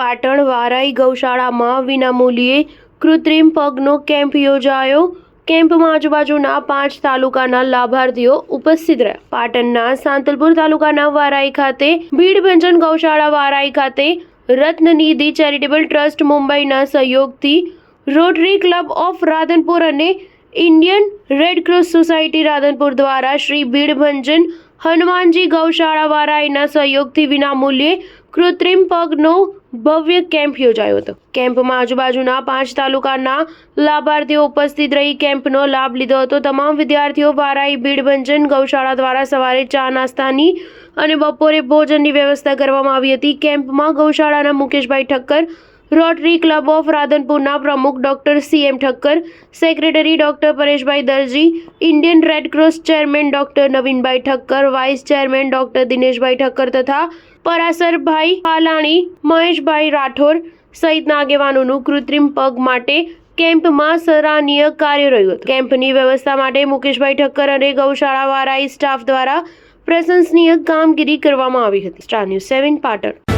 પાટણ વારાઈ ગૌશાળામાં વિનામૂલ્યે કૃત્રિમ પગનો કેમ્પ યોજાયો। કેમ્પમાં આજુબાજુના 5 તાલુકાના લાભાર્થીઓ ઉપસ્થિત રહ્યા। પાટણના સાંતલપુર તાલુકાના વારાઈ ખાતે ભીડભંજન ગૌશાળા, વારાઈ ખાતે રત્નનિધિ ચેરિટેબલ ટ્રસ્ટ મુંબઈના સહયોગથી રોટરી ક્લબ ઓફ રાધનપુર અને Indian red cross society Radhanpur દ્વારા શ્રી ભીડભંજન હનુમાનજી ગૌશાળા વારાઈના સહયોગથી વિનામૂલ્યે કૃત્રિમ પગનો ભવ્ય કેમ્પ યોજાયો હતો। કેમ્પમાં આજુબાજુના 5 તાલુકાના લાભાર્થીઓ ઉપસ્થિત રહી કેમ્પનો લાભ લીધો હતો। તમામ વિદ્યાર્થીઓ વારાઈ ભીડભંજન ગૌશાળા દ્વારા સવારે ચા નાસ્તાની અને બપોરે ભોજનની વ્યવસ્થા કરવામાં આવી હતી। કેમ્પમાં ગૌશાળાના Mukeshbhai Thakkar, rotary club of રાધનપુરના પ્રમુખ doctor CM Thakkar, secretary doctor Pareshbhai Darji, Indian red cross chairman doctor Navinbhai Thakkar, vice chairman doctor Dineshbhai Thakkar તથા પરાસરભાઈ પાલાણી, મહેશભાઈ રાઠોર સહિતના આગેવાનોનું કૃત્રિમ પગ માટે કેમ્પમાં સરાહનીય કાર્ય રહ્યું હતું। કેમ્પની વ્યવસ્થા માટે મુકેશભાઈ ઠક્કર અને ગૌશાળા વારાઈ સ્ટાફ દ્વારા પ્રશંસનીય કામગીરી કરવામાં આવી હતી। Star news 7 Patan.